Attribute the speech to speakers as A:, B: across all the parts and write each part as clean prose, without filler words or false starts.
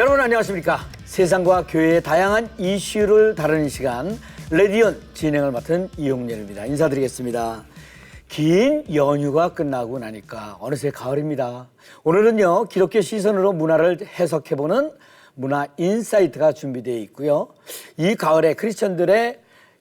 A: 여러분 안녕하십니까? 세상과 교회의 다양한 이슈를 다루는 시간 레디언 진행을 맡은 이용렬입니다. 인사드리겠습니다. 긴 연휴가 끝나고 나니까 어느새 가을입니다. 오늘은요 기독교 시선으로 문화를 해석해보는 문화 인사이트가 준비되어 있고요. 이 가을에 크리스천들의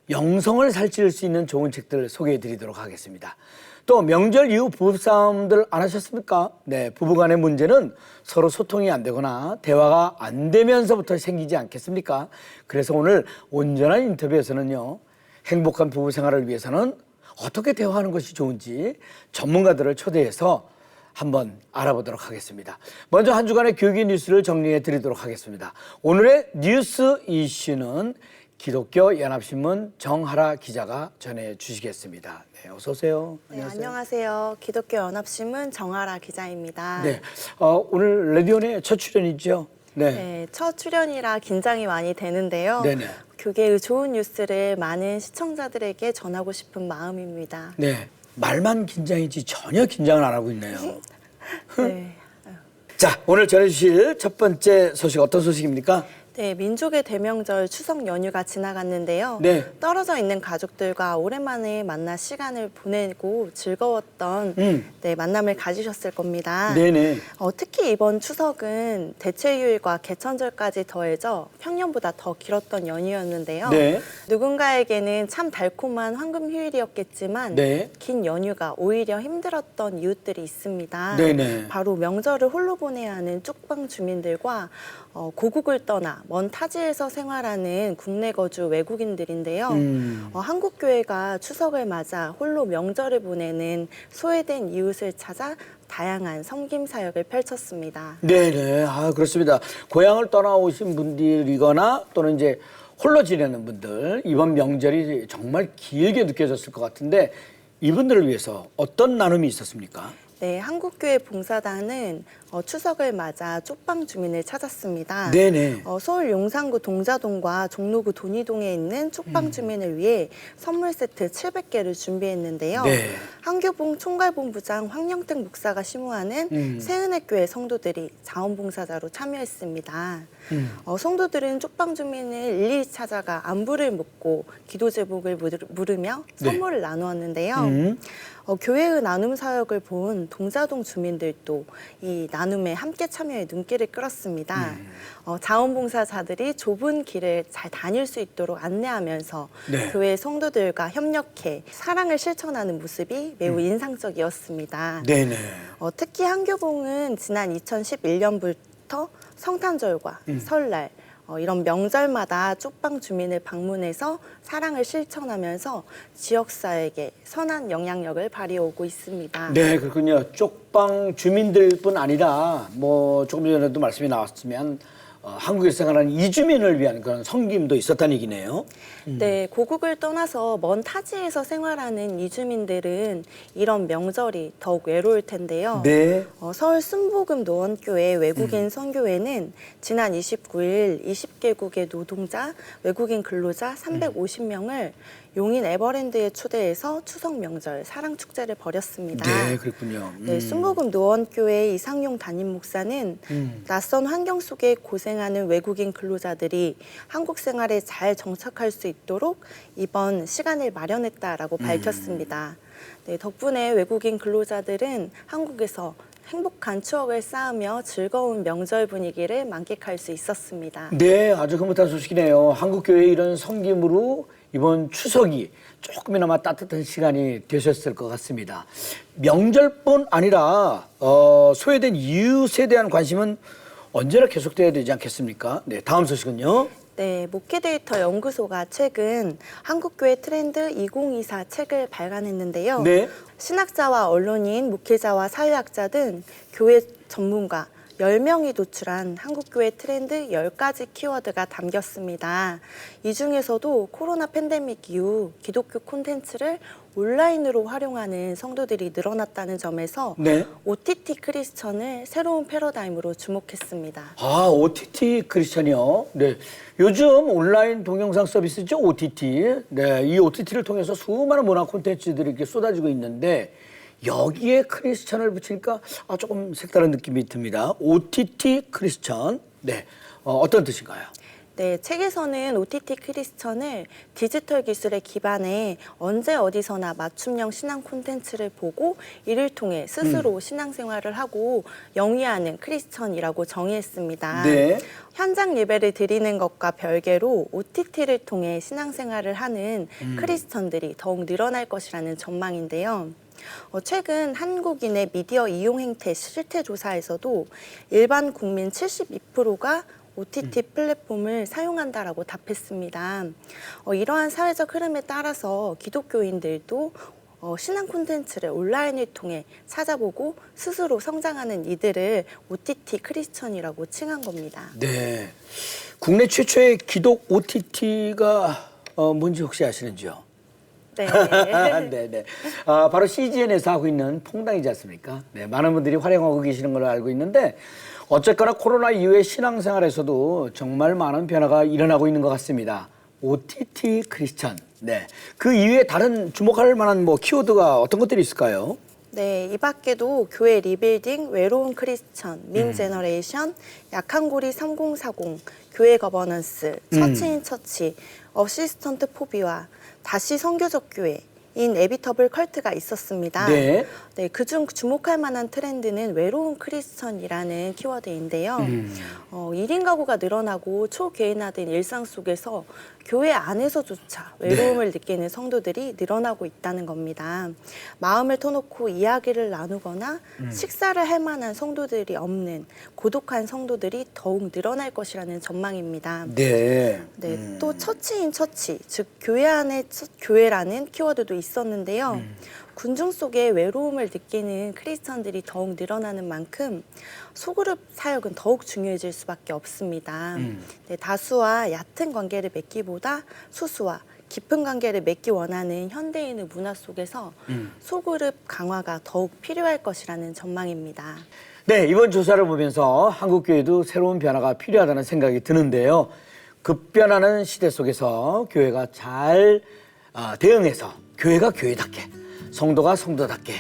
A: 영성을 살찌울 수 있는 좋은 책들을 소개해드리도록 하겠습니다. 또 명절 이후 부부싸움들 안 하셨습니까? 네, 부부간의 문제는 서로 소통이 안 되거나 대화가 안 되면서부터 생기지 않겠습니까? 그래서 오늘 온전한 인터뷰에서는요, 행복한 부부 생활을 위해서는 어떻게 대화하는 것이 좋은지 전문가들을 초대해서 한번 알아보도록 하겠습니다. 먼저 한 주간의 교육의 뉴스를 정리해 드리도록 하겠습니다. 오늘의 뉴스 이슈는 기독교 연합신문 정하라 기자가 전해 주시겠습니다. 네, 어서 오세요.
B: 안녕하세요. 네, 안녕하세요. 기독교 연합신문 정하라 기자입니다.
A: 네, 오늘 레디온의 첫 출연이죠.
B: 네, 첫 출연이라 긴장이 많이 되는데요.
A: 네네.
B: 교계의 좋은 뉴스를 많은 시청자들에게 전하고 싶은 마음입니다.
A: 네, 말만 긴장이지 전혀 긴장을 안 하고 있네요.
B: 네.
A: 자, 오늘 전해주실 첫 번째 소식 어떤 소식입니까?
B: 네, 민족의 대명절 추석 연휴가 지나갔는데요.
A: 네.
B: 떨어져 있는 가족들과 오랜만에 만나 시간을 보내고 즐거웠던 만남을 가지셨을 겁니다.
A: 네네.
B: 특히 이번 추석은 대체휴일과 개천절까지 더해져 평년보다 더 길었던 연휴였는데요.
A: 네.
B: 누군가에게는 참 달콤한 황금휴일이었겠지만
A: 네.
B: 긴 연휴가 오히려 힘들었던 이웃들이 있습니다.
A: 네네.
B: 바로 명절을 홀로 보내야 하는 쪽방 주민들과 고국을 떠나 먼 타지에서 생활하는 국내 거주 외국인들인데요. 한국 교회가 추석을 맞아 홀로 명절을 보내는 소외된 이웃을 찾아 다양한 섬김 사역을 펼쳤습니다.
A: 네네. 그렇습니다. 고향을 떠나오신 분들이거나 또는 이제 홀로 지내는 분들, 이번 명절이 정말 길게 느껴졌을 것 같은데 이분들을 위해서 어떤 나눔이 있었습니까?
B: 네, 한국교회 봉사단은 추석을 맞아 쪽방 주민을 찾았습니다.
A: 네네.
B: 서울 용산구 동자동과 종로구 돈이동에 있는 쪽방 주민을 위해 선물 세트 700개를 준비했는데요.
A: 네.
B: 한교봉 총괄본부장 황영택 목사가 심우하는 새은혜교회 성도들이 자원봉사자로 참여했습니다. 성도들은 쪽방 주민을 일일이 찾아가 안부를 묻고 기도 제목을 물으며 선물을 나누었는데요. 교회의 나눔 사역을 본 동자동 주민들도 이 나눔에 함께 참여해 눈길을 끌었습니다. 자원봉사자들이 좁은 길을 잘 다닐 수 있도록 안내하면서
A: 네.
B: 교회 성도들과 협력해 사랑을 실천하는 모습이 매우 인상적이었습니다.
A: 네네.
B: 특히 한교봉은 지난 2011년부터 성탄절과 설날 이런 명절마다 쪽방 주민을 방문해서 사랑을 실천하면서 지역사회에 선한 영향력을 발휘하고 있습니다.
A: 네, 그렇군요. 쪽방 주민들뿐 아니라 뭐 조금 전에도 말씀이 나왔으면 한국에서 생활하는 이주민을 위한 그런 섬김도 있었다는 얘기네요.
B: 네, 고국을 떠나서 먼 타지에서 생활하는 이주민들은 이런 명절이 더욱 외로울 텐데요.
A: 네.
B: 서울 순복음 노원교회 외국인 선교회는 지난 29일 20개국의 노동자, 외국인 근로자 350명을 용인 에버랜드에 초대해서 추석 명절 사랑 축제를 벌였습니다.
A: 네, 그렇군요.
B: 네, 순복음 노원교회 이상용 담임 목사는 낯선 환경 속에 고생하는 외국인 근로자들이 한국 생활에 잘 정착할 수 있도록 이번 시간을 마련했다라고 밝혔습니다. 네, 덕분에 외국인 근로자들은 한국에서 행복한 추억을 쌓으며 즐거운 명절 분위기를 만끽할 수 있었습니다.
A: 네, 아주 흐뭇한 소식이네요. 한국교회의 이런 섬김으로 이번 추석이 조금이나마 따뜻한 시간이 되셨을 것 같습니다. 명절뿐 아니라 소외된 이웃에 대한 관심은 언제나 계속돼야 되지 않겠습니까? 네, 다음 소식은요.
B: 네, 목회데이터 연구소가 최근 한국교회 트렌드 2024 책을 발간했는데요.
A: 네.
B: 신학자와 언론인, 목회자와 사회학자 등 교회 전문가 10명이 도출한 한국교회 트렌드 10가지 키워드가 담겼습니다. 이 중에서도 코로나 팬데믹 이후 기독교 콘텐츠를 온라인으로 활용하는 성도들이 늘어났다는 점에서
A: 네.
B: OTT 크리스천을 새로운 패러다임으로 주목했습니다.
A: OTT 크리스천이요. 네. 요즘 온라인 동영상 서비스죠, OTT. 네. 이 OTT를 통해서 수많은 문화 콘텐츠들이 이렇게 쏟아지고 있는데 여기에 크리스천을 붙이니까 조금 색다른 느낌이 듭니다. OTT 크리스천. 네. 어떤 뜻인가요?
B: 네, 책에서는 OTT 크리스천을 디지털 기술에 기반해 언제 어디서나 맞춤형 신앙 콘텐츠를 보고 이를 통해 스스로 신앙생활을 하고 영위하는 크리스천이라고 정의했습니다.
A: 네.
B: 현장 예배를 드리는 것과 별개로 OTT를 통해 신앙생활을 하는 크리스천들이 더욱 늘어날 것이라는 전망인데요. 최근 한국인의 미디어 이용 행태 실태 조사에서도 일반 국민 72%가 OTT 플랫폼을 사용한다라고 답했습니다. 이러한 사회적 흐름에 따라서 기독교인들도 신앙 콘텐츠를 온라인을 통해 찾아보고 스스로 성장하는 이들을 OTT 크리스천이라고 칭한 겁니다.
A: 네. 국내 최초의 기독 OTT가 뭔지 혹시 아시는지요?
B: 네.
A: 네네. 바로 CGN에서 하고 있는 퐁당이지 않습니까? 네, 많은 분들이 활용하고 계시는 걸로 알고 있는데 어쨌거나 코로나 이후의 신앙생활에서도 정말 많은 변화가 일어나고 있는 것 같습니다. OTT 크리스천. 네. 그 이외에 다른 주목할 만한 키워드가 어떤 것들이 있을까요?
B: 네, 이 밖에도 교회 리빌딩, 외로운 크리스천, 민 제너레이션, 약한 고리 3040, 교회 거버넌스, 처치인 처치, 어시스턴트 포비와 다시 선교적 교회, 인에비터블 컬트가 있었습니다.
A: 네.
B: 네, 그중 주목할 만한 트렌드는 외로운 크리스천이라는 키워드인데요. 1인 가구가 늘어나고 초개인화된 일상 속에서 교회 안에서조차 외로움을 느끼는 성도들이 늘어나고 있다는 겁니다. 마음을 터놓고 이야기를 나누거나 식사를 할 만한 성도들이 없는 고독한 성도들이 더욱 늘어날 것이라는 전망입니다.
A: 네.
B: 네, 또 처치인 처치, 즉 교회 안에 교회라는 키워드도 있었는데요. 군중 속에 외로움을 느끼는 크리스천들이 더욱 늘어나는 만큼 소그룹 사역은 더욱 중요해질 수밖에 없습니다. 네, 다수와 얕은 관계를 맺기보다 수수와 깊은 관계를 맺기 원하는 현대인의 문화 속에서 소그룹 강화가 더욱 필요할 것이라는 전망입니다.
A: 네, 이번 조사를 보면서 한국교회도 새로운 변화가 필요하다는 생각이 드는데요. 급변하는 시대 속에서 교회가 잘 대응해서 교회가 교회답게, 성도가 성도답게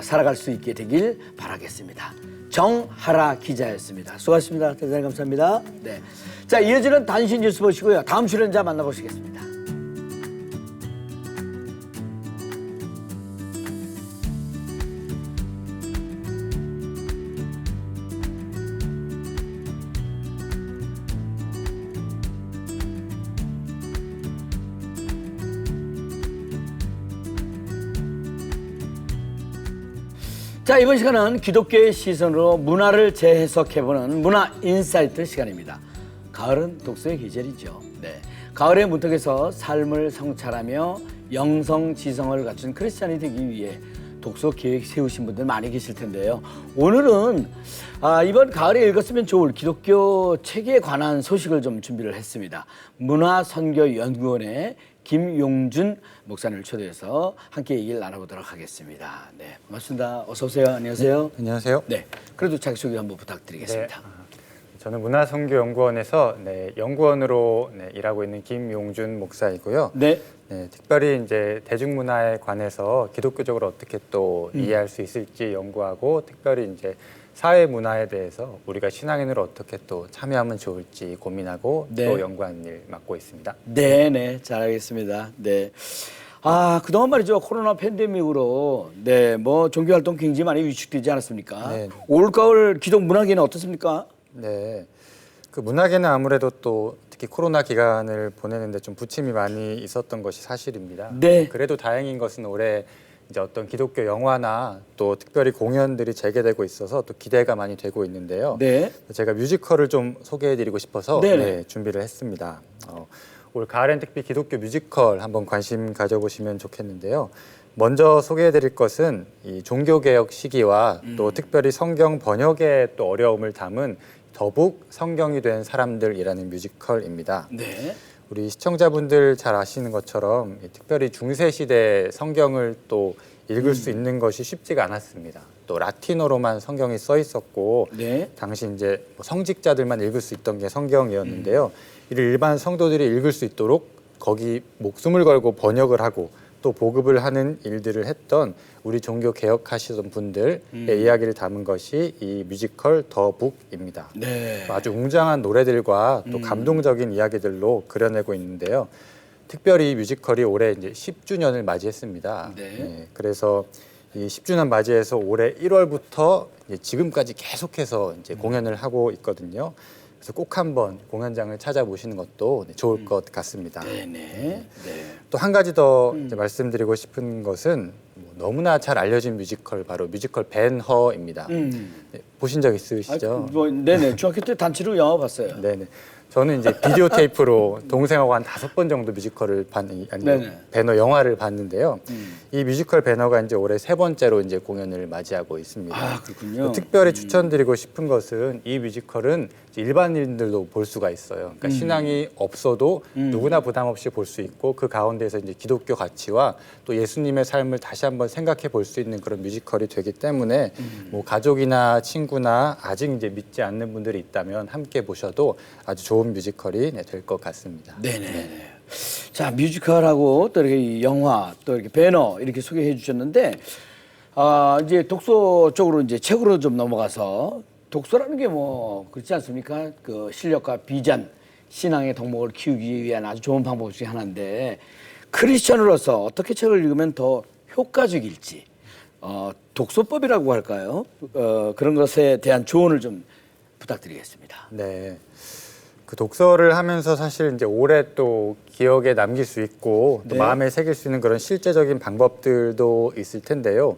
A: 살아갈 수 있게 되길 바라겠습니다. 정하라 기자였습니다. 수고하셨습니다. 대단히 감사합니다. 네. 자, 이어지는 단신 뉴스 보시고요. 다음 출연자 만나보시겠습니다. 자, 이번 시간은 기독교의 시선으로 문화를 재해석해보는 문화 인사이트 시간입니다. 가을은 독서의 계절이죠. 네. 가을의 문턱에서 삶을 성찰하며 영성지성을 갖춘 크리스찬이 되기 위해 독서 계획 세우신 분들 많이 계실 텐데요. 오늘은 이번 가을에 읽었으면 좋을 기독교 책에 관한 소식을 좀 준비를 했습니다. 문화선교연구원의 김용준 목사님을 초대해서 함께 얘기를 나눠보도록 하겠습니다. 네, 반갑습니다. 어서 오세요. 안녕하세요.
C: 네, 안녕하세요.
A: 네, 그래도 자기소개 한번 부탁드리겠습니다.
C: 네, 저는 문화선교연구원에서 연구원으로 일하고 있는 김용준 목사이고요.
A: 네.
C: 네, 특별히 이제 대중문화에 관해서 기독교적으로 어떻게 또 이해할 수 있을지 연구하고, 특별히 이제 사회 문화에 대해서 우리가 신앙인으로 어떻게 또 참여하면 좋을지 고민하고
A: 네.
C: 또 연구하는 일 맡고 있습니다.
A: 네, 네, 잘하겠습니다. 네. 그동안 말이죠. 코로나 팬데믹으로 종교 활동 굉장히 많이 위축되지 않았습니까?
C: 네.
A: 올가을 기독 문화계는 어떻습니까?
C: 네, 그 문화계는 아무래도 또 특히 코로나 기간을 보내는데 좀 부침이 많이 있었던 것이 사실입니다.
A: 네.
C: 그래도 다행인 것은 올해 이제 어떤 기독교 영화나 또 특별히 공연들이 재개되고 있어서 또 기대가 많이 되고 있는데요.
A: 네.
C: 제가 뮤지컬을 좀 소개해드리고 싶어서 준비를 했습니다. 올 가을엔 특히 기독교 뮤지컬 한번 관심 가져보시면 좋겠는데요. 먼저 소개해드릴 것은 이 종교개혁 시기와 또 특별히 성경 번역의 또 어려움을 담은 더북 성경이 된 사람들이라는 뮤지컬입니다.
A: 네.
C: 우리 시청자분들 잘 아시는 것처럼 특별히 중세시대 성경을 또 읽을 수 있는 것이 쉽지가 않았습니다. 또 라틴어로만 성경이 써 있었고,
A: 네.
C: 당시 이제 성직자들만 읽을 수 있던 게 성경이었는데요. 이를 일반 성도들이 읽을 수 있도록 거기 목숨을 걸고 번역을 하고 또 보급을 하는 일들을 했던 우리 종교 개혁하시던 분들의 이야기를 담은 것이 이 뮤지컬 더 북입니다.
A: 네.
C: 아주 웅장한 노래들과 또 감동적인 이야기들로 그려내고 있는데요. 특별히 이 뮤지컬이 올해 이제 10주년을 맞이했습니다.
A: 네.
C: 그래서 이 10주년 맞이해서 올해 1월부터 지금까지 계속해서 이제 공연을 하고 있거든요. 그래서 꼭 한번 공연장을 찾아보시는 것도 좋을 것 같습니다.
A: 네네. 네.
C: 또 한 가지 더 이제 말씀드리고 싶은 것은 뭐 너무나 잘 알려진 뮤지컬 바로 뮤지컬 벤허입니다. 네, 보신 적 있으시죠?
A: 네네. 중학교 때 단체로 영화 봤어요.
C: 네네. 저는 이제 비디오 테이프로 동생하고 한 5번 정도 뮤지컬을
A: 네네.
C: 배너 영화를 봤는데요. 이 뮤지컬 배너가 이제 올해 3번째로 이제 공연을 맞이하고 있습니다.
A: 아, 그렇군요.
C: 특별히 추천드리고 싶은 것은 이 뮤지컬은 일반인들도 볼 수가 있어요. 그러니까 신앙이 없어도 누구나 부담 없이 볼 수 있고 그 가운데서 이제 기독교 가치와 또 예수님의 삶을 다시 한번 생각해 볼 수 있는 그런 뮤지컬이 되기 때문에 뭐 가족이나 친구나 아직 이제 믿지 않는 분들이 있다면 함께 보셔도 아주 좋은 뮤지컬이 될 것 같습니다.
A: 네네. 자, 뮤지컬하고 또 이렇게 이 영화 또 이렇게 배너 이렇게 소개해 주셨는데 이제 독서 쪽으로 이제 책으로 좀 넘어가서 독서라는 게 뭐 그렇지 않습니까? 그 실력과 비전, 신앙의 덕목을 키우기 위한 아주 좋은 방법 중에 하나인데 크리스천으로서 어떻게 책을 읽으면 더 효과적일지 독서법이라고 할까요? 그런 것에 대한 조언을 좀 부탁드리겠습니다.
C: 네. 그 독서를 하면서 사실 이제 오래 또 기억에 남길 수 있고 또
A: 네.
C: 마음에 새길 수 있는 그런 실제적인 방법들도 있을 텐데요.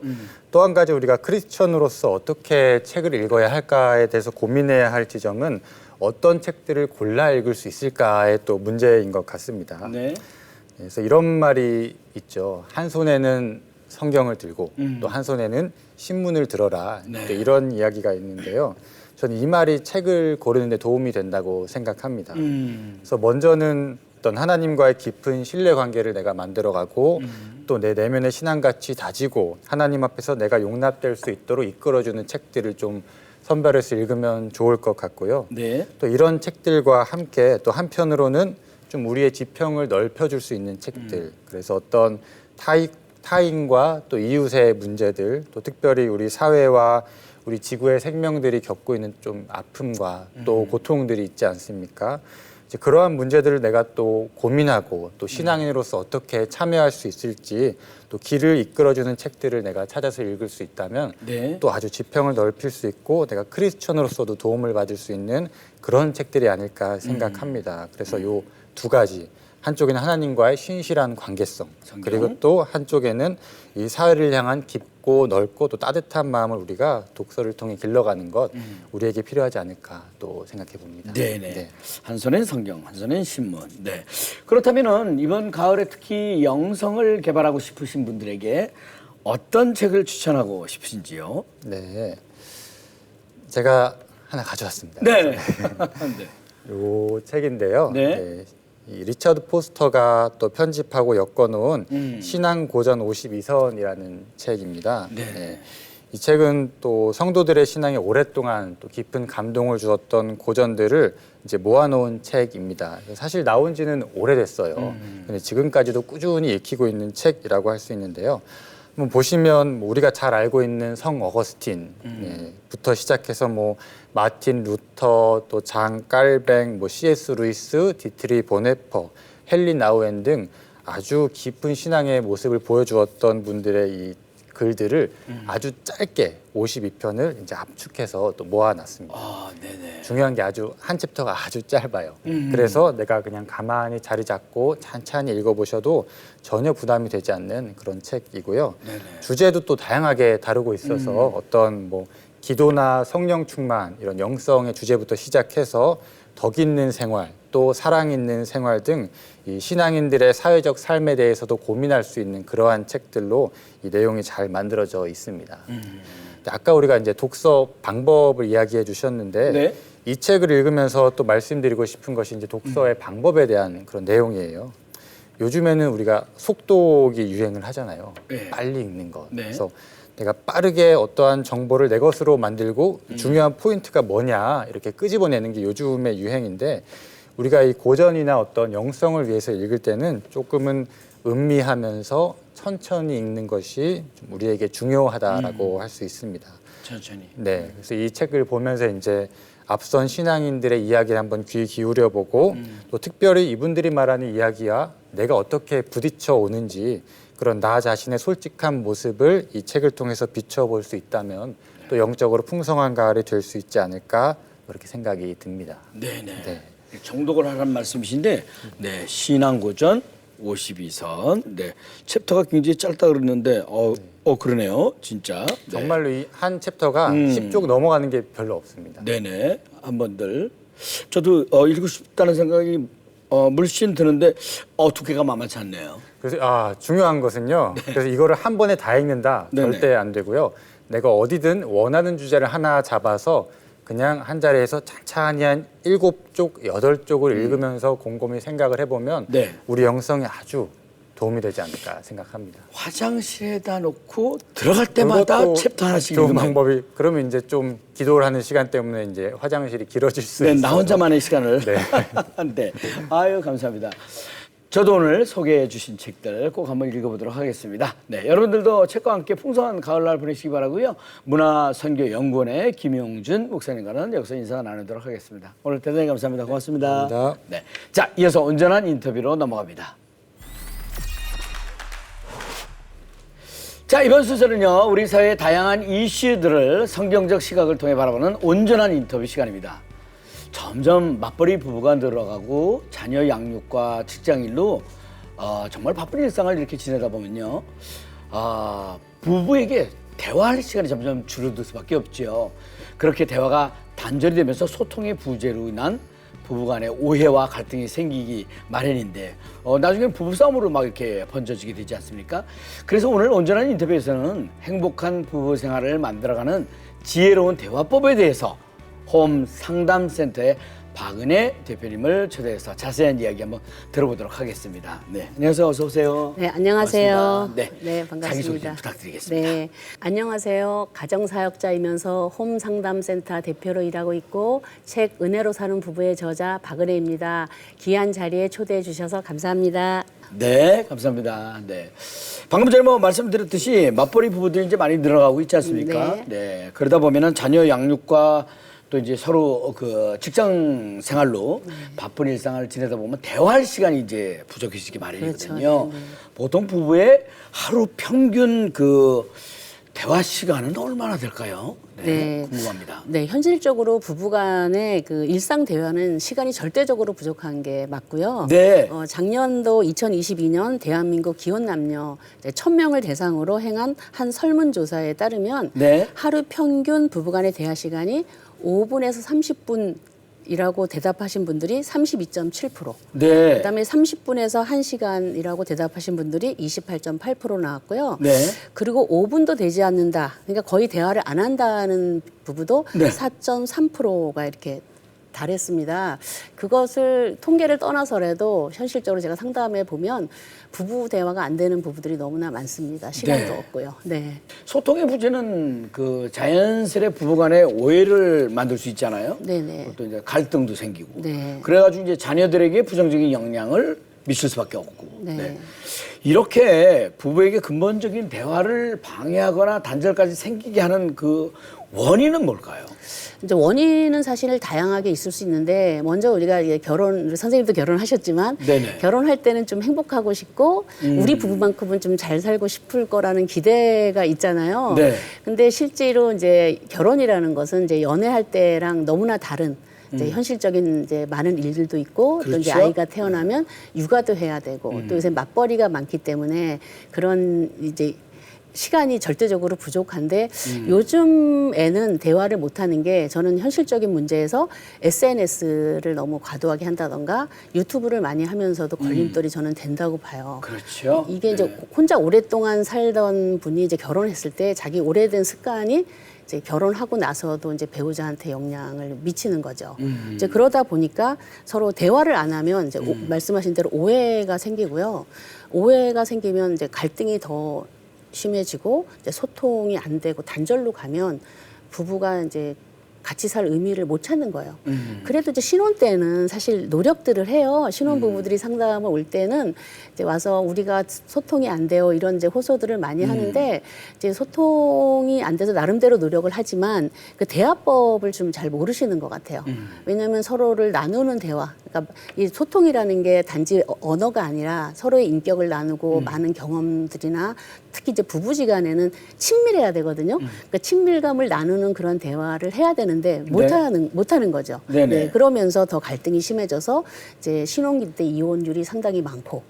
C: 또 한 가지 우리가 크리스천으로서 어떻게 책을 읽어야 할까에 대해서 고민해야 할 지점은 어떤 책들을 골라 읽을 수 있을까의 또 문제인 것 같습니다.
A: 네.
C: 그래서 이런 말이 있죠. 한 손에는 성경을 들고 또 한 손에는 신문을 들어라.
A: 네.
C: 또 이런 이야기가 있는데요. 저는 이 말이 책을 고르는 데 도움이 된다고 생각합니다. 그래서 먼저는 어떤 하나님과의 깊은 신뢰 관계를 내가 만들어가고 또 내 내면의 신앙 가치 다지고 하나님 앞에서 내가 용납될 수 있도록 이끌어주는 책들을 좀 선별해서 읽으면 좋을 것 같고요.
A: 네.
C: 또 이런 책들과 함께 또 한편으로는 좀 우리의 지평을 넓혀줄 수 있는 책들. 그래서 어떤 타인과 또 이웃의 문제들, 또 특별히 우리 사회와 우리 지구의 생명들이 겪고 있는 좀 아픔과 또 고통들이 있지 않습니까? 이제 그러한 문제들을 내가 또 고민하고 또 신앙인으로서 어떻게 참여할 수 있을지 또 길을 이끌어주는 책들을 내가 찾아서 읽을 수 있다면
A: 네.
C: 또 아주 지평을 넓힐 수 있고 내가 크리스천으로서도 도움을 받을 수 있는 그런 책들이 아닐까 생각합니다. 그래서 요 두 가지. 한쪽에는 하나님과의 신실한 관계성,
A: 성경.
C: 그리고 또 한쪽에는 이 사회를 향한 깊고 넓고 또 따뜻한 마음을 우리가 독서를 통해 길러가는 것 우리에게 필요하지 않을까 또 생각해 봅니다.
A: 네네.
C: 네.
A: 한 손엔 성경, 한 손엔 신문. 네. 그렇다면은 이번 가을에 특히 영성을 개발하고 싶으신 분들에게 어떤 책을 추천하고 싶으신지요?
C: 네. 제가 하나 가져왔습니다.
A: 네. 네.
C: 요 책인데요.
A: 네.
C: 이 리처드 포스터가 또 편집하고 엮어놓은 신앙 고전 52선이라는 책입니다.
A: 네.
C: 이 책은 또 성도들의 신앙에 오랫동안 또 깊은 감동을 주었던 고전들을 이제 모아놓은 책입니다. 사실 나온 지는 오래됐어요. 근데 지금까지도 꾸준히 읽히고 있는 책이라고 할 수 있는데요. 한번 보시면 뭐 우리가 잘 알고 있는 성 어거스틴부터 시작해서 뭐 마틴 루터, 또 장 깔뱅, 뭐 C.S. 루이스, 디트리 보네퍼, 헨리 나우엔 등 아주 깊은 신앙의 모습을 보여주었던 분들의 이 글들을 아주 짧게 52편을 이제 압축해서 또 모아놨습니다.
A: 아, 네네.
C: 중요한 게 아주 한 챕터가 아주 짧아요. 그래서 내가 그냥 가만히 자리 잡고 찬찬히 읽어보셔도 전혀 부담이 되지 않는 그런 책이고요.
A: 네네.
C: 주제도 또 다양하게 다루고 있어서 어떤 뭐 기도나 성령 충만 이런 영성의 주제부터 시작해서 덕 있는 생활, 또 사랑 있는 생활 등 이 신앙인들의 사회적 삶에 대해서도 고민할 수 있는 그러한 책들로 이 내용이 잘 만들어져 있습니다. 아까 우리가 이제 독서 방법을 이야기해 주셨는데
A: 네.
C: 이 책을 읽으면서 또 말씀드리고 싶은 것이 이제 독서의 방법에 대한 그런 내용이에요. 요즘에는 우리가 속독이 유행을 하잖아요.
A: 네.
C: 빨리 읽는 것.
A: 네.
C: 그래서 내가 빠르게 어떠한 정보를 내 것으로 만들고 중요한 포인트가 뭐냐 이렇게 끄집어내는 게 요즘의 유행인데 우리가 이 고전이나 어떤 영성을 위해서 읽을 때는 조금은 음미하면서 천천히 읽는 것이 좀 우리에게 중요하다라고 할 수 있습니다.
A: 천천히.
C: 네, 그래서 이 책을 보면서 이제 앞선 신앙인들의 이야기를 한번 귀 기울여 보고 또 특별히 이분들이 말하는 이야기와 내가 어떻게 부딪혀 오는지 그런 나 자신의 솔직한 모습을 이 책을 통해서 비춰볼 수 있다면 또 영적으로 풍성한 가을이 될 수 있지 않을까 그렇게 생각이 듭니다.
A: 네네.
C: 네.
A: 정독을 하라는 말씀이신데, 네, 신앙고전 52선. 네, 챕터가 굉장히 짧다 그랬는데, 그러네요, 진짜. 네.
C: 정말로 이 한 챕터가 10쪽 넘어가는 게 별로 없습니다.
A: 네네. 한 번들. 저도 읽고 싶다는 생각이 물씬 드는데, 두께가 만만치 않네요.
C: 그래서 중요한 것은요. 그래서 이거를 한 번에 다 읽는다
A: 네네.
C: 절대 안 되고요. 내가 어디든 원하는 주제를 하나 잡아서 그냥 한 자리에서 찬찬히 한 7쪽, 8쪽을 읽으면서 곰곰이 생각을 해보면
A: 네.
C: 우리 영성에 아주 도움이 되지 않을까 생각합니다.
A: 화장실에다 놓고 들어갈 때마다
C: 그것도
A: 챕터 하나씩
C: 좋은
A: 읽으면.
C: 방법이. 그러면 이제 좀 기도를 하는 시간 때문에 이제 화장실이 길어질 수
A: 네,
C: 있어요.
A: 나 혼자만의 시간을.
C: 네.
A: 네. 아유, 감사합니다. 저도 오늘 소개해 주신 책들 꼭 한번 읽어보도록 하겠습니다. 네, 여러분들도 책과 함께 풍성한 가을날 보내시기 바라고요. 문화선교연구원의 김용준 목사님과는 여기서 인사 나누도록 하겠습니다. 오늘 대단히 감사합니다. 고맙습니다.
C: 감사합니다.
A: 네, 자, 이어서 온전한 인터뷰로 넘어갑니다. 자, 이번 순서는요, 우리 사회의 다양한 이슈들을 성경적 시각을 통해 바라보는 온전한 인터뷰 시간입니다. 점점 맞벌이 부부가 늘어가고 자녀 양육과 직장일로 정말 바쁜 일상을 이렇게 지내다 보면요, 부부에게 대화할 시간이 점점 줄어들 수밖에 없죠. 그렇게 대화가 단절이 되면서 소통의 부재로 인한 부부간의 오해와 갈등이 생기기 마련인데 나중에 부부싸움으로 막 이렇게 번져지게 되지 않습니까? 그래서 오늘 온전한 인터뷰에서는 행복한 부부 생활을 만들어가는 지혜로운 대화법에 대해서 홈 상담센터의 박은혜 대표님을 초대해서 자세한 이야기 한번 들어보도록 하겠습니다. 네, 안녕하세요. 어서 오세요.
D: 네, 안녕하세요.
A: 반갑습니다.
D: 네, 반갑습니다.
A: 자기소개 좀 부탁드리겠습니다.
D: 네, 안녕하세요. 가정사역자이면서 홈상담센터 대표로 일하고 있고 책 은혜로 사는 부부의 저자 박은혜입니다. 귀한 자리에 초대해 주셔서 감사합니다.
A: 네, 감사합니다. 네. 방금 전에 말씀드렸듯이 맞벌이 부부들이 이제 많이 늘어가고 있지 않습니까?
D: 네.
A: 네. 그러다 보면은 자녀 양육과 또 이제 서로 그 직장 생활로 바쁜 일상을 지내다 보면 대화할 시간이 이제 부족해지기 마련이거든요.
D: 그렇죠.
A: 보통 부부의 하루 평균 그 대화 시간은 얼마나 될까요?
D: 네.
A: 궁금합니다.
D: 네, 현실적으로 부부간의 그 일상 대화는 시간이 절대적으로 부족한 게 맞고요.
A: 네.
D: 작년도 2022년 대한민국 기혼 남녀 1,000명을 대상으로 행한 한 설문조사에 따르면
A: 네.
D: 하루 평균 부부간의 대화 시간이 5분에서 30분이라고 대답하신 분들이 32.7%.
A: 네.
D: 그다음에 30분에서 1시간이라고 대답하신 분들이 28.8% 나왔고요.
A: 네.
D: 그리고 5분도 되지 않는다. 그러니까 거의 대화를 안 한다는 부부도
A: 네.
D: 4.3%가 이렇게 달했습니다. 그것을 통계를 떠나서라도 현실적으로 제가 상담해 보면 부부 대화가 안 되는 부부들이 너무나 많습니다. 시간도
A: 네.
D: 없고요. 네.
A: 소통의 부재는 그 자연스레 부부간의 오해를 만들 수 있잖아요.
D: 네네.
A: 또 이제 갈등도 생기고.
D: 네.
A: 그래가지고 이제 자녀들에게 부정적인 영향을 미칠 수밖에 없고.
D: 네.
A: 이렇게 부부에게 근본적인 대화를 방해하거나 단절까지 생기게 하는 그 원인은 뭘까요?
D: 이제 원인은 사실 다양하게 있을 수 있는데 먼저 우리가 이제 선생님도 결혼하셨지만
A: 네네.
D: 결혼할 때는 좀 행복하고 싶고 우리 부부만큼은 좀 잘 살고 싶을 거라는 기대가 있잖아요.
A: 네.
D: 근데 실제로 이제 결혼이라는 것은 이제 연애할 때랑 너무나 다른 이제 현실적인 이제 많은 일들도 있고 또 이제
A: 그렇죠.
D: 아이가 태어나면 육아도 해야 되고 또 요새 맞벌이가 많기 때문에 그런 이제 시간이 절대적으로 부족한데 요즘에는 대화를 못하는 게 저는 현실적인 문제에서 SNS를 너무 과도하게 한다던가 유튜브를 많이 하면서도 걸림돌이 저는 된다고 봐요.
A: 그렇죠.
D: 이게 이제
A: 네.
D: 혼자 오랫동안 살던 분이 이제 결혼했을 때 자기 오래된 습관이 이제 결혼하고 나서도 이제 배우자한테 영향을 미치는 거죠. 이제 그러다 보니까 서로 대화를 안 하면 이제 말씀하신 대로 오해가 생기고요. 오해가 생기면 이제 갈등이 더 심해지고 이제 소통이 안 되고 단절로 가면 부부가 이제 같이 살 의미를 못 찾는 거예요. 그래도 이제 신혼 때는 사실 노력들을 해요. 신혼 부부들이 상담을 올 때는 이제 와서 우리가 소통이 안 돼요. 이런 이제 호소들을 많이 하는데 이제 소통이 안 돼서 나름대로 노력을 하지만 그 대화법을 좀 잘 모르시는 것 같아요. 왜냐하면 서로를 나누는 대화, 그러니까 이 소통이라는 게 단지 언어가 아니라 서로의 인격을 나누고 많은 경험들이나 특히 이제 부부지간에는 친밀해야 되거든요. 그러니까 친밀감을 나누는 그런 대화를 해야 되는데 못하는 거죠.
A: 네네.
D: 네, 그러면서 더 갈등이 심해져서 이제 신혼기 때 이혼율이 상당히 많고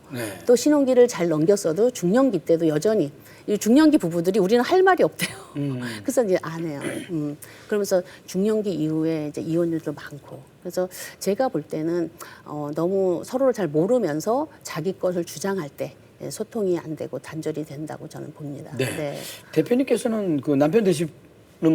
D: 또 신혼기를 잘 넘겼어도 중년기 때도 여전히 이 중년기 부부들이 우리는 할 말이 없대요. 그래서 이제 안 해요. 그러면서 중년기 이후에 이제 이혼율도 많고. 그래서 제가 볼 때는 너무 서로를 잘 모르면서 자기 것을 주장할 때 소통이 안 되고 단절이 된다고 저는 봅니다.
A: 네. 대표님께서는 그 남편 되시는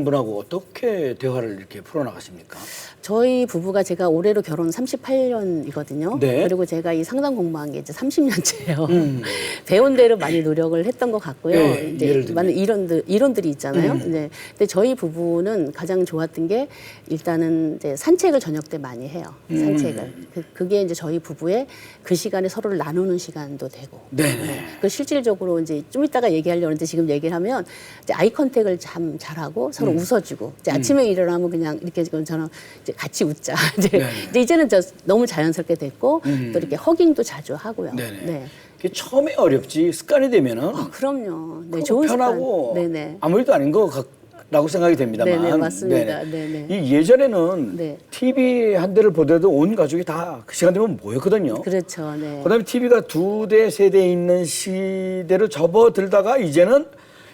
A: 분하고 어떻게 대화를 이렇게 풀어나가십니까?
D: 저희 부부가 제가 올해로 결혼 38년이거든요.
A: 네.
D: 그리고 제가 이 상담 공부한 게 이제 30년째예요. 배운 대로 많이 노력을 했던 것 같고요.
A: 네,
D: 이제
A: 예를 들면.
D: 많은 이론들이 있잖아요. 네. 근데 저희 부부는 가장 좋았던 게 일단은 이제 산책을 저녁 때 많이 해요. 산책을. 그게 이제 저희 부부의 그 시간에 서로를 나누는 시간도 되고.
A: 네네.
D: 그 실질적으로 이제 좀 이따가 얘기하려고 하는데 지금 얘기를 하면 이제 아이 컨택을 참 잘하고 서로 웃어주고 이제 아침에 일어나면 그냥 이렇게 저는 이제 같이 웃자. 이제 이제는 너무 자연스럽게 됐고 또 이렇게 허깅도 자주 하고요.
A: 네네.
D: 네.
A: 그게 처음에 어렵지 습관이 되면은
D: 그럼요. 네,
A: 그거
D: 좋은
A: 편하고
D: 습관. 네네.
A: 아무 일도 아닌 것 같라고 생각이 됩니다만.
D: 네네, 맞습니다. 네네.
A: 이 예전에는
D: 네.
A: TV 한 대를 보더라도 온 가족이 다 그 시간 되면 모였거든요.
D: 그렇죠. 네.
A: 그다음에 TV가 2대, 3대 있는 시대로 접어들다가 이제는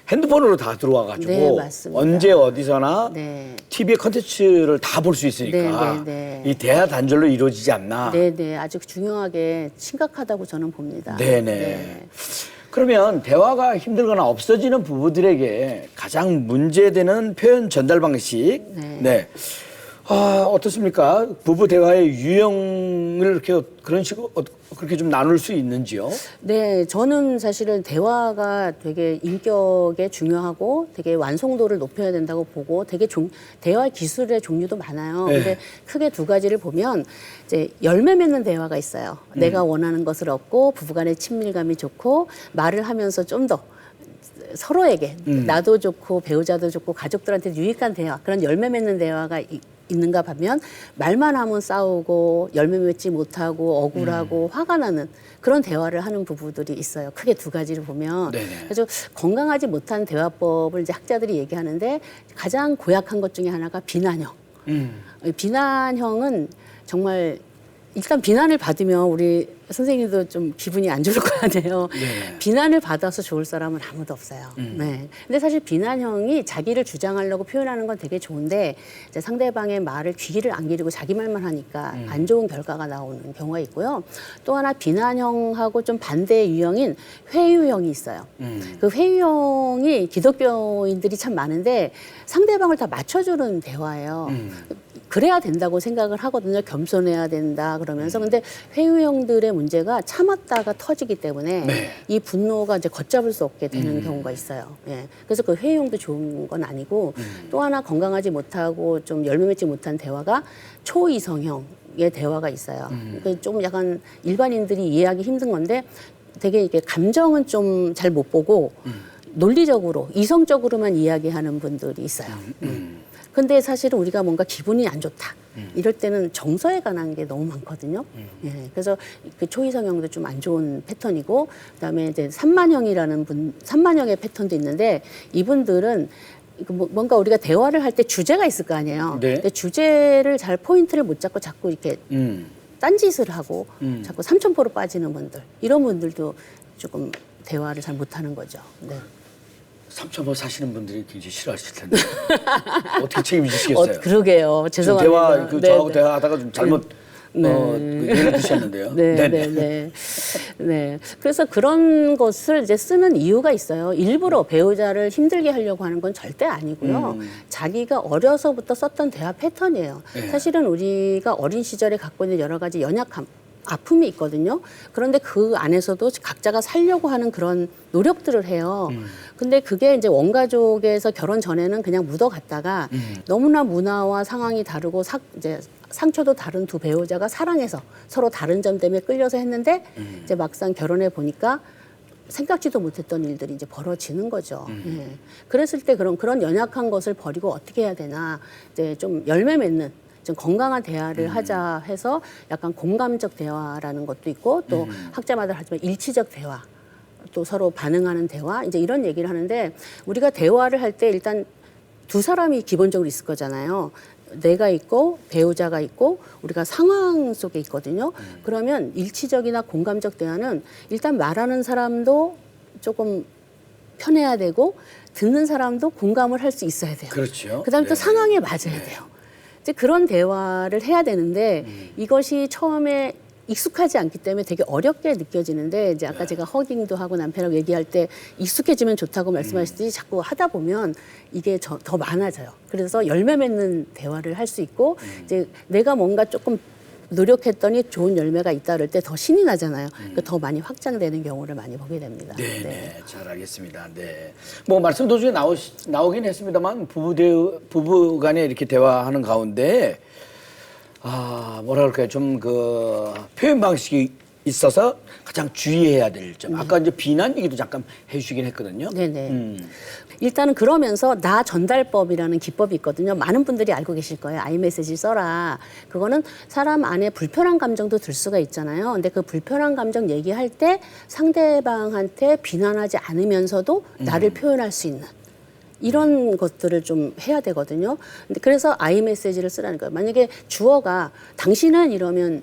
A: 핸드폰으로 다 들어와가지고
D: 네, 맞습니다.
A: 언제 어디서나
D: 네.
A: TV의 컨텐츠를 다 볼 수 있으니까
D: 네.
A: 이 대화 단절로 이루어지지 않나.
D: 네네. 아주 중요하게 심각하다고 저는 봅니다.
A: 네네.
D: 네.
A: 그러면 대화가 힘들거나 없어지는 부부들에게 가장 문제되는 표현 전달 방식.
D: 네.
A: 어떻습니까? 부부 대화의 유형을 이렇게 그런 식으로 그렇게 좀 나눌 수 있는지요?
D: 네, 저는 사실은 대화가 되게 인격에 중요하고 되게 완성도를 높여야 된다고 보고 되게 대화 기술의 종류도 많아요.
A: 네.
D: 근데 크게 두 가지를 보면 이제 열매 맺는 대화가 있어요. 내가 원하는 것을 얻고 부부간의 친밀감이 좋고 말을 하면서 좀 더 서로에게 나도 좋고 배우자도 좋고 가족들한테 유익한 대화 그런 열매 맺는 대화가 있는가 하면 말만 하면 싸우고 열매 맺지 못하고 억울하고 화가 나는 그런 대화를 하는 부부들이 있어요. 크게 두 가지를 보면.
A: 네네.
D: 그래서 건강하지 못한 대화법을 이제 학자들이 얘기하는데 가장 고약한 것 중에 하나가 비난형. 이 비난형은 정말 일단 비난을 받으면 우리 선생님도 좀 기분이 안 좋을 거 아니에요.
A: 네.
D: 비난을 받아서 좋을 사람은 아무도 없어요. 네. 근데 사실 비난형이 자기를 주장하려고 표현하는 건 되게 좋은데 이제 상대방의 말을 귀를 안 기르고 자기 말만 하니까 안 좋은 결과가 나오는 경우가 있고요. 또 하나 비난형하고 좀 반대의 유형인 회유형이 있어요. 그 회유형이 기독교인들이 참 많은데 상대방을 다 맞춰주는 대화예요. 그래야 된다고 생각을 하거든요. 겸손해야 된다 그러면서. 근데 회유형들의 문제가 참았다가 터지기 때문에 이 분노가 이제 걷잡을 수 없게 되는 경우가 있어요. 예. 그래서 그 회유형도 좋은 건 아니고 또 하나 건강하지 못하고 좀 열매 맺지 못한 대화가 초이성형의 대화가 있어요. 그러니까 좀 약간 일반인들이 이해하기 힘든 건데 되게 이게 감정은 좀 잘 못 보고 논리적으로 이성적으로만 이야기하는 분들이 있어요. 근데 사실은 우리가 뭔가 기분이 안 좋다. 이럴 때는 정서에 관한 게 너무 많거든요. 예, 그래서 그 초이성형도 좀 안 좋은 패턴이고, 그다음에 이제 산만형의 패턴도 있는데 이분들은 뭔가 우리가 대화를 할 때 주제가 있을 거 아니에요.
A: 네.
D: 근데 주제를 잘 포인트를 못 잡고 자꾸 이렇게 딴짓을 하고 자꾸 삼천포로 빠지는 분들, 이런 분들도 조금 대화를 잘 못하는 거죠. 네.
A: 삼천포 사시는 분들이 굉장히 싫어하실 텐데 어떻게 책임지시겠어요?
D: 그러게요.
A: 지금
D: 죄송합니다.
A: 대화 저하고 대화하다가 좀 잘못 예를 드셨는데요.
D: 네. 그래서 그런 것을 이제 쓰는 이유가 있어요. 일부러 배우자를 힘들게 하려고 하는 건 절대 아니고요. 자기가 어려서부터 썼던 대화 패턴이에요. 사실은 우리가 어린 시절에 갖고 있는 여러 가지 연약함, 아픔이 있거든요. 그런데 그 안에서도 각자가 살려고 하는 그런 노력들을 해요. 근데 그게 이제 원가족에서 결혼 전에는 그냥 묻어갔다가 너무나 문화와 상황이 다르고 이제 상처도 다른 두 배우자가 사랑해서 서로 다른 점 때문에 끌려서 했는데 이제 막상 결혼해 보니까 생각지도 못했던 일들이 이제 벌어지는 거죠. 예. 그랬을 때 그런 연약한 것을 버리고 어떻게 해야 되나 이제 좀 열매 맺는 좀 건강한 대화를 하자 해서 약간 공감적 대화라는 것도 있고 또 학자마다 하지만 일치적 대화 또 서로 반응하는 대화 이제 이런 얘기를 하는데 우리가 대화를 할 때 일단 두 사람이 기본적으로 있을 거잖아요. 내가 있고 배우자가 있고 우리가 상황 속에 있거든요. 그러면 일치적이나 공감적 대화는 일단 말하는 사람도 조금 편해야 되고 듣는 사람도 공감을 할 수 있어야 돼요.
A: 그렇죠.
D: 그다음에 또
A: 네.
D: 상황에 맞아야 돼요. 이제 그런 대화를 해야 되는데 이것이 처음에 익숙하지 않기 때문에 되게 어렵게 느껴지는데 이제 아까 제가 허깅도 하고 남편하고 얘기할 때 익숙해지면 좋다고 말씀하셨듯이 자꾸 하다 보면 이게 더 많아져요. 그래서 열매 맺는 대화를 할 수 있고 이제 내가 뭔가 조금 노력했더니 좋은 열매가 있다 그럴 때 더 신이 나잖아요. 그러니까 더 많이 확장되는 경우를 많이 보게 됩니다.
A: 네, 잘 알겠습니다. 네. 뭐 말씀 도중에 나오긴 했습니다만 부부 간에 이렇게 대화하는 가운데 뭐라 그럴까요? 좀 그 표현 방식이 있어서 가장 주의해야 될 점. 아까 이제 비난 얘기도 잠깐 해주시긴 했거든요.
D: 네네. 일단은 그러면서 나 전달법이라는 기법이 있거든요. 많은 분들이 알고 계실 거예요. 아이메시지 써라. 그거는 사람 안에 불편한 감정도 들 수가 있잖아요. 근데 그 불편한 감정 얘기할 때 상대방한테 비난하지 않으면서도 나를 표현할 수 있는 이런 것들을 좀 해야 되거든요. 근데 그래서 아이메시지를 쓰라는 거예요. 만약에 주어가 당신은 이러면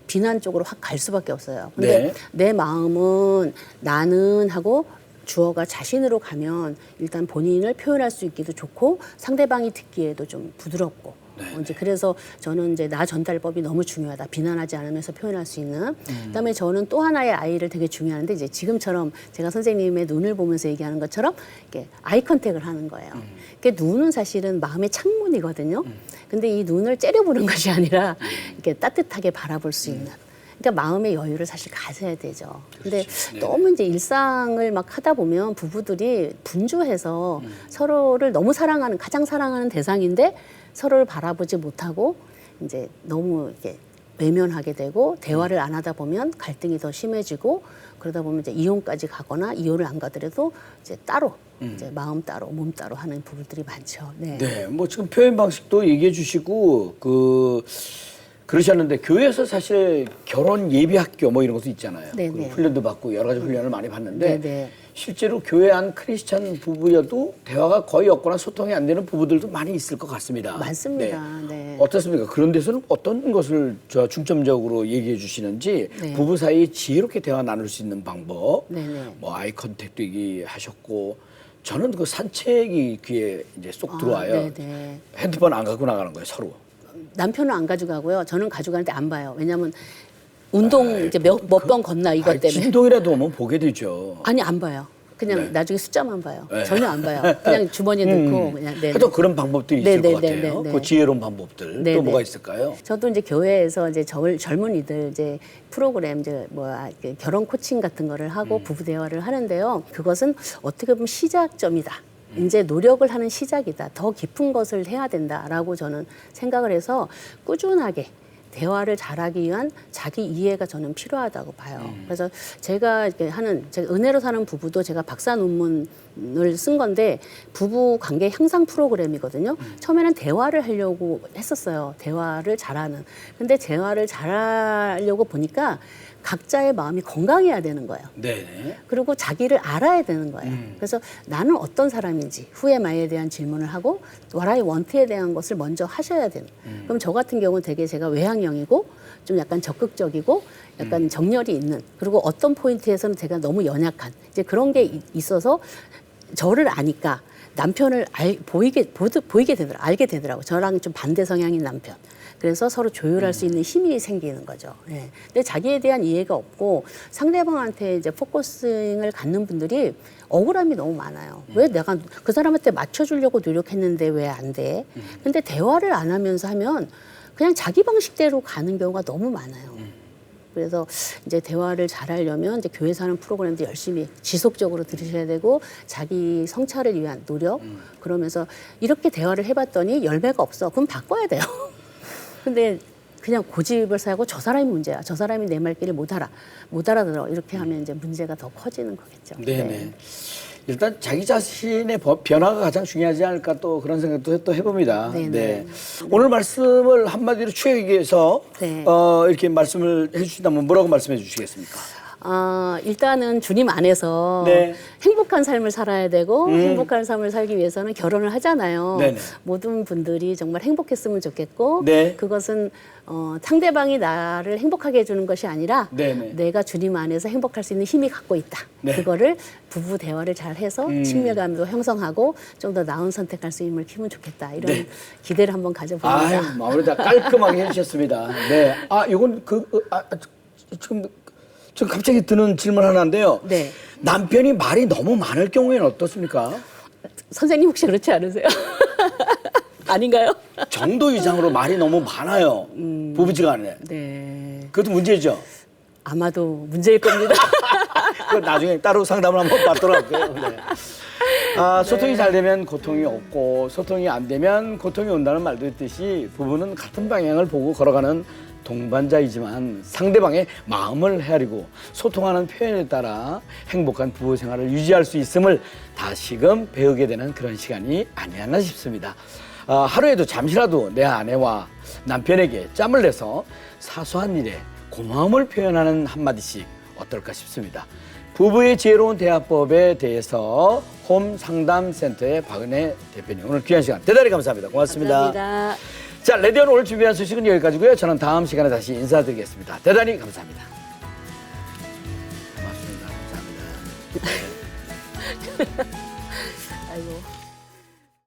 D: 비난 쪽으로 확 갈 수밖에 없어요. 근데
A: 네.
D: 내 마음은 나는 하고 주어가 자신으로 가면 일단 본인을 표현할 수 있기도 좋고 상대방이 듣기에도 좀 부드럽고 이제 그래서 저는 이제 나 전달법이 너무 중요하다. 비난하지 않으면서 표현할 수 있는. 그다음에 저는 또 하나의 아이를 되게 중요하는데 이제 지금처럼 제가 선생님의 눈을 보면서 얘기하는 것처럼 이렇게 아이 컨택을 하는 거예요. 그 눈은 사실은 마음의 창문이거든요. 근데 이 눈을 째려보는 것이 아니라 이렇게 따뜻하게 바라볼 수 있는. 그러니까 마음의 여유를 사실 가져야 되죠. 근데 너무 이제 일상을 막 하다 보면 부부들이 분주해서 서로를 너무 사랑하는 가장 사랑하는 대상인데 서로를 바라보지 못하고 이제 너무 이렇게 외면하게 되고 대화를 안 하다 보면 갈등이 더 심해지고 그러다 보면 이제 이혼까지 가거나 이혼을 안 가더라도 이제 따로 이제 마음 따로 몸 따로 하는 부부들이 많죠. 네.
A: 네, 뭐 지금 표현 방식도 얘기해 주시고 그러셨는데 교회에서 사실 결혼 예비 학교 뭐 이런 것도 있잖아요.
D: 네네.
A: 그 훈련도 받고 여러 가지 훈련을 많이 받는데
D: 네네.
A: 실제로 교회 안 크리스찬 부부여도 대화가 거의 없거나 소통이 안 되는 부부들도 많이 있을 것 같습니다.
D: 많습니다. 네.
A: 어떻습니까? 그런 데서는 어떤 것을 중점적으로 얘기해 주시는지
D: 네.
A: 부부 사이에 지혜롭게 대화 나눌 수 있는 방법,
D: 네네.
A: 뭐 아이 컨택도 얘기하셨고 저는 그 산책이 귀에 이제 쏙 들어와요.
D: 네네.
A: 핸드폰 안 갖고 나가는 거예요, 서로.
D: 남편은 안 가져가고요. 저는 가져가는데 안 봐요. 왜냐하면 운동 이제 몇 번 건나 이것 때문에.
A: 진동이라도 오면 보게 되죠.
D: 아니 안 봐요. 그냥
A: 네.
D: 나중에 숫자만 봐요.
A: 네.
D: 전혀 안 봐요. 그냥 주머니에 넣고 그냥. 네.
A: 하여튼 그런 방법들이 있을 것
D: 네네네네.
A: 같아요.
D: 네.
A: 그 지혜로운 방법들
D: 네,
A: 또
D: 네.
A: 뭐가 있을까요?
D: 저도 이제 교회에서 이제 젊은이들 이제 프로그램 이제 결혼 코칭 같은 거를 하고 부부 대화를 하는데요. 그것은 어떻게 보면 시작점이다. 이제 노력을 하는 시작이다. 더 깊은 것을 해야 된다라고 저는 생각을 해서 꾸준하게 대화를 잘하기 위한 자기 이해가 저는 필요하다고 봐요. 그래서 제가 이렇게 제가 은혜로 사는 부부도 제가 박사 논문을 쓴 건데 부부 관계 향상 프로그램이거든요. 처음에는 대화를 하려고 했었어요. 대화를 잘하는. 근데 대화를 잘하려고 보니까 각자의 마음이 건강해야 되는 거예요.
A: 네.
D: 그리고 자기를 알아야 되는 거예요. 그래서 나는 어떤 사람인지 후에 마에 대한 질문을 하고 what I want에 대한 것을 먼저 하셔야 되는. 그럼 저 같은 경우는 되게 제가 외향형이고 좀 약간 적극적이고 약간 정열이 있는 그리고 어떤 포인트에서는 제가 너무 연약한 이제 그런 게 있어서 저를 아니까 남편을 보이게 되더라고요. 알게 되더라고요. 저랑 좀 반대 성향인 남편. 그래서 서로 조율할 수 있는 힘이 생기는 거죠. 네. 근데 자기에 대한 이해가 없고 상대방한테 이제 포커싱을 갖는 분들이 억울함이 너무 많아요. 왜 내가 그 사람한테 맞춰주려고 노력했는데 왜 안 돼? 근데 대화를 안 하면서 하면 그냥 자기 방식대로 가는 경우가 너무 많아요. 그래서 이제 대화를 잘하려면 이제 교회에서 하는 프로그램도 열심히 지속적으로 들으셔야 되고 자기 성찰을 위한 노력 그러면서 이렇게 대화를 해봤더니 열매가 없어. 그럼 바꿔야 돼요. 근데 그냥 고집을 사고 저 사람이 문제야. 저 사람이 내 말귀를 못 알아들어. 이렇게 하면 이제 문제가 더 커지는 거겠죠.
A: 네네. 일단 자기 자신의 변화가 가장 중요하지 않을까 또 그런 생각도 또 해봅니다.
D: 네네.
A: 네. 오늘 말씀을 한마디로 추억해서
D: 네.
A: 이렇게 말씀을 해주신다면 뭐라고 말씀해 주시겠습니까?
D: 일단은 주님 안에서
A: 네.
D: 행복한 삶을 살아야 되고 행복한 삶을 살기 위해서는 결혼을 하잖아요.
A: 네네.
D: 모든 분들이 정말 행복했으면 좋겠고
A: 네.
D: 그것은 상대방이 나를 행복하게 해주는 것이 아니라
A: 네네.
D: 내가 주님 안에서 행복할 수 있는 힘이 갖고 있다.
A: 네.
D: 그거를 부부 대화를 잘 해서 친밀감도 형성하고 좀 더 나은 선택할 수 있음을 키우면 좋겠다. 이런
A: 네.
D: 기대를 한번 가져봅니다.
A: 아유, 마무리 다 깔끔하게 해주셨습니다. 네. 이건 지금 갑자기 드는 질문 하나인데요.
D: 네.
A: 남편이 말이 너무 많을 경우에는 어떻습니까?
D: 선생님 혹시 그렇지 않으세요? 아닌가요?
A: 정도 이상으로 말이 너무 많아요. 부부지간에.
D: 네.
A: 그것도 문제죠.
D: 아마도 문제일 겁니다.
A: 그건 나중에 따로 상담을 한번 받도록 할게요. 네. 소통이 잘 되면 고통이 없고 소통이 안 되면 고통이 온다는 말도 있듯이 부부는 같은 방향을 보고 걸어가는 동반자이지만 상대방의 마음을 헤아리고 소통하는 표현에 따라 행복한 부부 생활을 유지할 수 있음을 다시금 배우게 되는 그런 시간이 아니었나 싶습니다. 하루에도 잠시라도 내 아내와 남편에게 짬을 내서 사소한 일에 고마움을 표현하는 한마디씩 어떨까 싶습니다. 부부의 지혜로운 대화법에 대해서 홈 상담센터의 박은혜 대표님 오늘 귀한 시간 대단히 감사합니다. 고맙습니다.
D: 감사합니다.
A: 자, 레디언 오늘 준비한 소식은 여기까지고요. 저는 다음 시간에 다시 인사드리겠습니다. 대단히 감사합니다. 고맙습니다. 감사합니다.
D: 아이고.